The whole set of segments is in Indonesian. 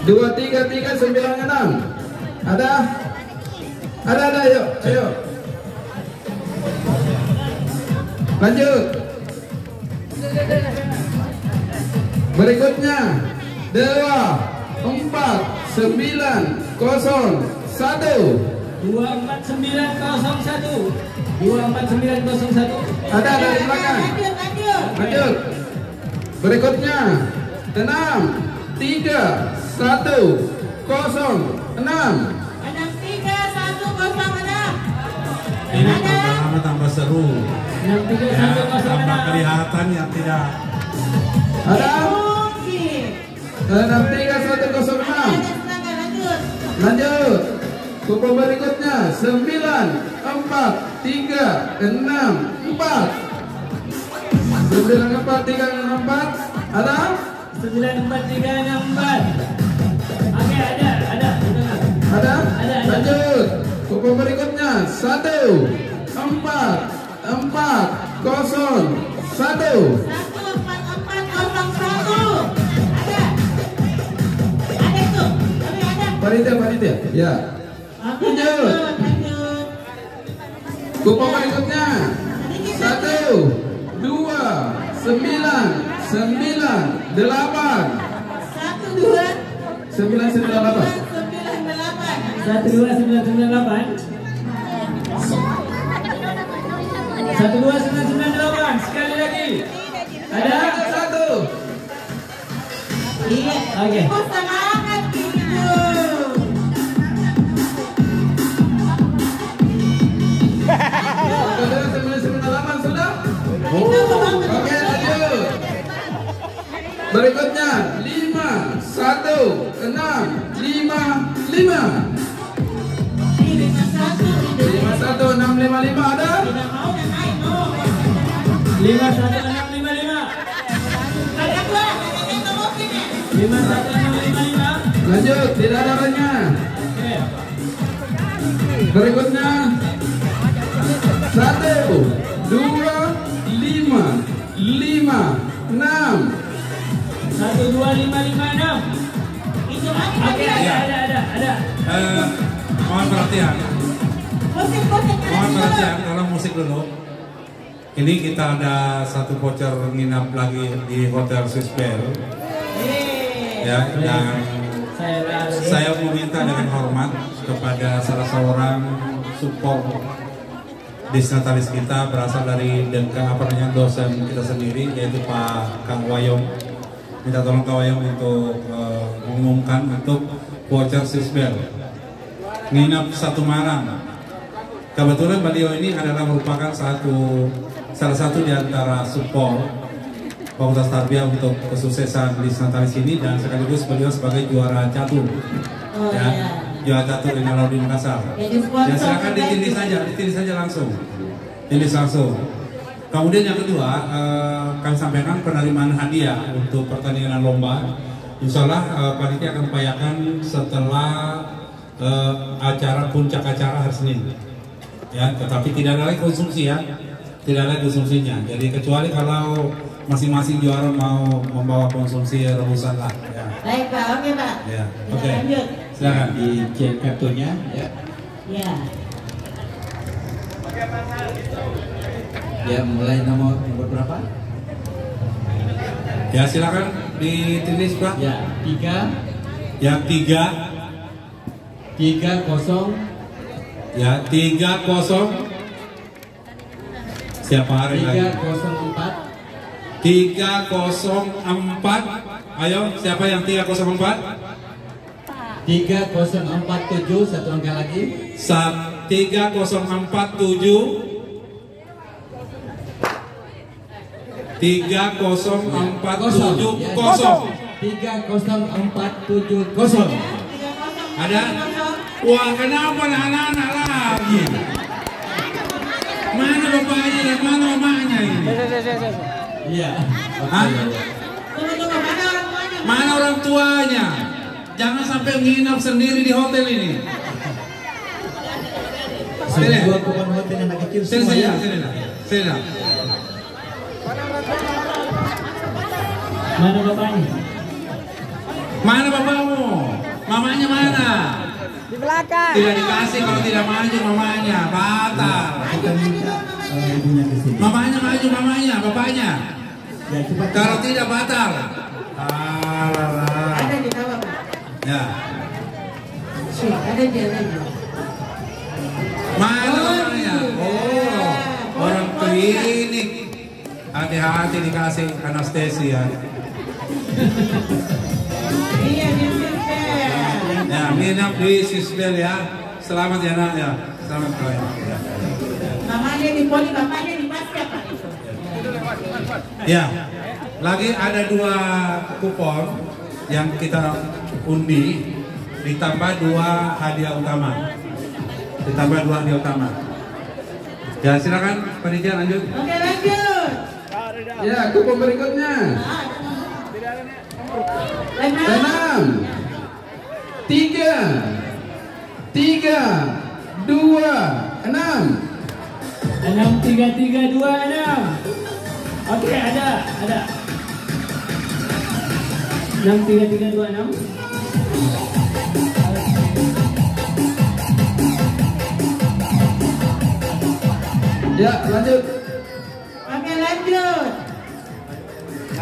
2396. Ada, ayo. Lanjut. Berikutnya 24901. 24901. Ada dari belakang. Lanjut. Berikutnya 63106. 63106. Ini lama tambah seru. 63106. Tambah kelihatan yang tidak. Ada 63106. Lanjut. Kupu berikutnya 94364. 94364. Ada? 94364. Oke, ada. Ada? Lanjut. Kupu berikutnya 14401. 14401. Ada itu. Panitia. Ya. Lanjut. Kupu berikutnya 12998. 998. 12998. Sekali lagi. Ada satu. Iya. Oke. Semangat gitu. Sudah 998 sudah? Oke, lanjut. Berikutnya 51655. 51655 ada? 51655. 51655. Lanjut, tidak ada orangnya. Berikutnya 12556. 12556. Oke, ada. Mohon perhatian. Mohon perhatian kalau musik dulu. Ini kita ada satu voucher nginap lagi di Hotel Swiss Bell. Ya, dan saya meminta dengan hormat kepada salah seorang support disnatalis kita berasal dari dosen kita sendiri, yaitu Pak Kang Wayong. Minta tolong Kang Wayong untuk mengumumkan untuk voucher Swiss Bell nginap 1 malam. Kebetulan beliau ini adalah merupakan salah satu di antara support Fakultas Tarbiyah untuk kesuksesan disnatalis ini, dan sekaligus beliau sebagai juara catur. Juara catur di Nalau di Makassar. Ya, silakan ditindih saja langsung. Kemudian yang kedua, kami sampaikan penerimaan hadiah untuk pertandingan lomba. Insya Allah panitia akan upayakan setelah acara puncak acara hari Senin. Ya, tetapi tidak ada lagi konsumsi ya, tidak ada konsumsinya. Jadi kecuali kalau masing-masing juara mau membawa konsumsi rebusan lah. Ya. Baik Pak, oke Pak. Ya, Kita oke. lanjut. Silakan. Dicek kartunya ya. Ya. Ya, mulai nomor berapa? Ya, silakan ditulis Pak. Ya, 3 Yang 3. 30. Ya, 30. Siapa hari lagi? 304. 304. Ayo, siapa yang 304? 3047, satu angka lagi. 3047. 30470. 30470. Ada? Wah, kenapa anak-anak lagi? Mana bapaknya dan mana mamanya ini? Iya. Hah? Tunggu, mana orang tuanya? Mana orang tuanya? Jangan sampai nginap sendiri di hotel ini. Sini. Dua kupon hotel anak kecil Sini semua saja, ya. sini. Mana bapaknya? Mana bapakmu? Mamanya mana? Di belakang. Tidak dikasih kalau tidak maju mamanya, batal. Kita minta ibunya ke sini. Mamanya maju, mamanya, bapaknya. Ya, cepat. Kalau tidak batal. Alah. Ada di bawah, Pak. Ya. Ada di lagi. Mana mamanya? Oh, orang klinik. Hati-hati dikasih anestesia. Iya, di Sisbel. Ya, minap di Sisbel ya. Selamat ya nak ya. Selamat ya. Mamanya di poli, bapaknya di basket, Pak. Ya, lagi ada 2 kupon yang kita undi, ditambah 2 hadiah utama. Ya, silakan panitia lanjut. Oke, lanjut. Ya, kupon berikutnya. 6 3 2 6. 6 3 3 2 6. Oke, ada. 6 3 3 2 6. Ya, lanjut. Oke, lanjut.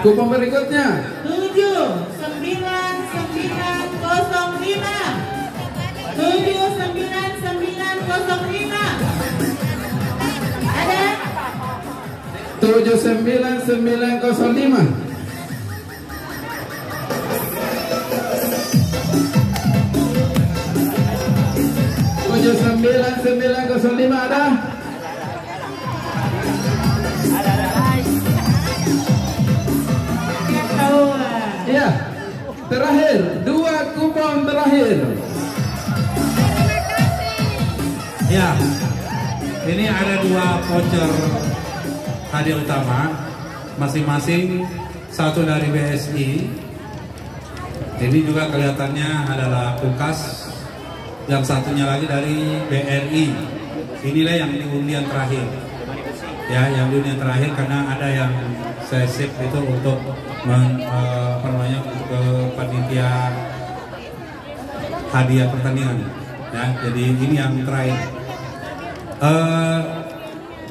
Kupon berikutnya. 7 9 9 05. 7 9 9 05. Ada? 79905. Tujuh 9905 ada? Iya. Terakhir, 2 kupon terakhir. Ya, ini ada 2 voucher hadiah utama, masing-masing satu dari BSI. Ini juga kelihatannya adalah kulkas, yang satunya lagi dari BRI. Inilah yang di undian terakhir. Ya, yang di undian terakhir karena ada yang saya save itu untuk untuk ke panitia hadiah pertandingan. Ya, jadi ini yang terakhir.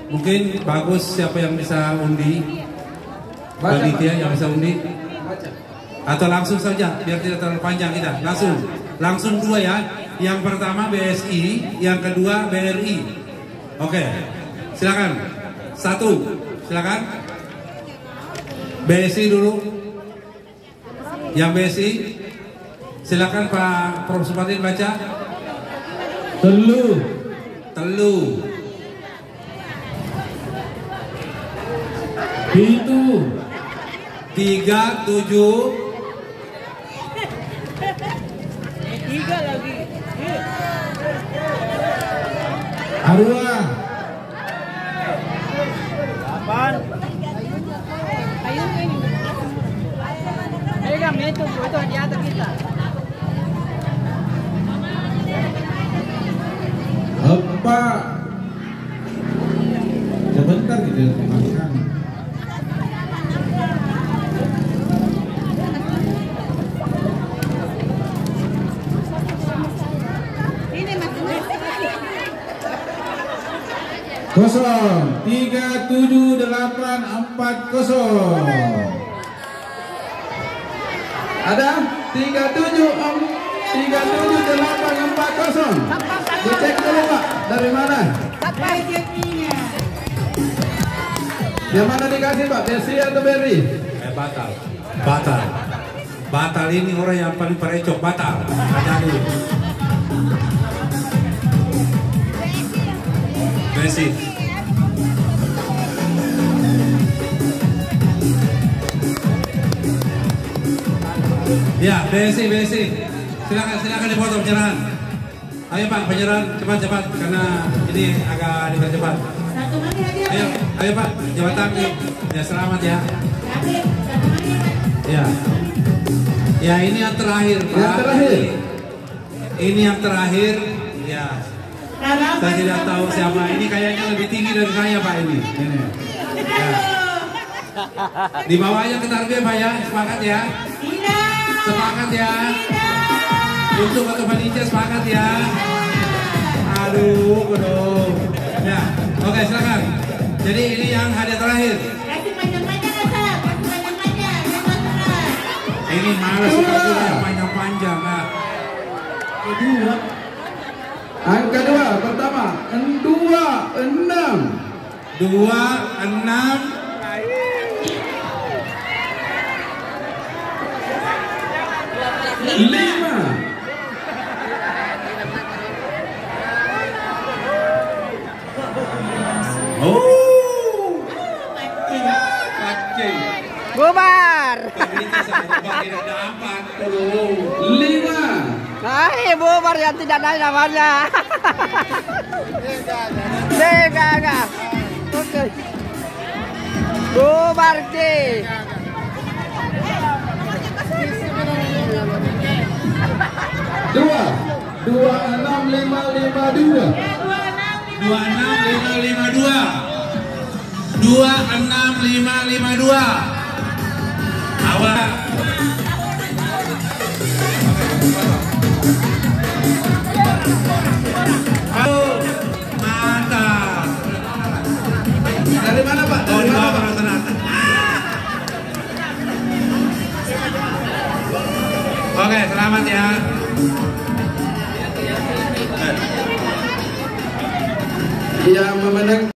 Mungkin bagus siapa yang bisa undi, panitia yang bisa undi, atau langsung saja biar tidak terlalu panjang kita. Langsung 2 ya. Yang pertama BSI, yang kedua BRI. Oke, silakan. 1, silakan. BSI dulu. Yang BSI, silakan Pak Prof Supatin baca. Telu. 3 7 3 lagi. Arwah 8. Ayun ini. Pegang itu hadiah kita. 4. Sebentar gitu makan. Kosong 37840. Ada 37840. Dicek dulu Pak, dari mana? Yang mana dikasih Pak, BSI atau BRI? Batal ini orang yang paling perecok, batal. Jadi BSI. Ya, BSI. Silakan dipotong penyerahan. Ayo Pak, penyerahan cepat karena ini agak dipercepat. Satu lagi hadiah. Ayo Pak, jabatan. Ya, selamat ya. Ya, ini yang terakhir Pak. Yang terakhir. Ini yang terakhir. Ya. Saya tidak tahu siapa. Ini kayaknya lebih tinggi dari saya Pak ini. Ya. Di bawahnya ke tarbiah Pak ya, sepakat ya. Sepakat ya. Untuk foto panitia semangat ya. Aduh, aduh. Ya, oke silakan. Jadi ini yang hadiah terakhir. Kasih panjang-panjang Asap, kasih panjang-panjang. Jangan berat. Ini malas sekali yang panjang-panjang. Nah. Kedua. Angka 2 pertama 26. 26. Lima. Oh, kacau. Bubar. Panitia sama tidak dapat. Aduh. 5. Nah, bubar yang tidak ada namanya. Enggak. Oke. Bubar Ki. 2. 26 552. 26552. Awal. Oh, mantap. Dari mana Pak? Oh, Dari di mana bawah Pak? sana. Oke, selamat ya. Yang memenang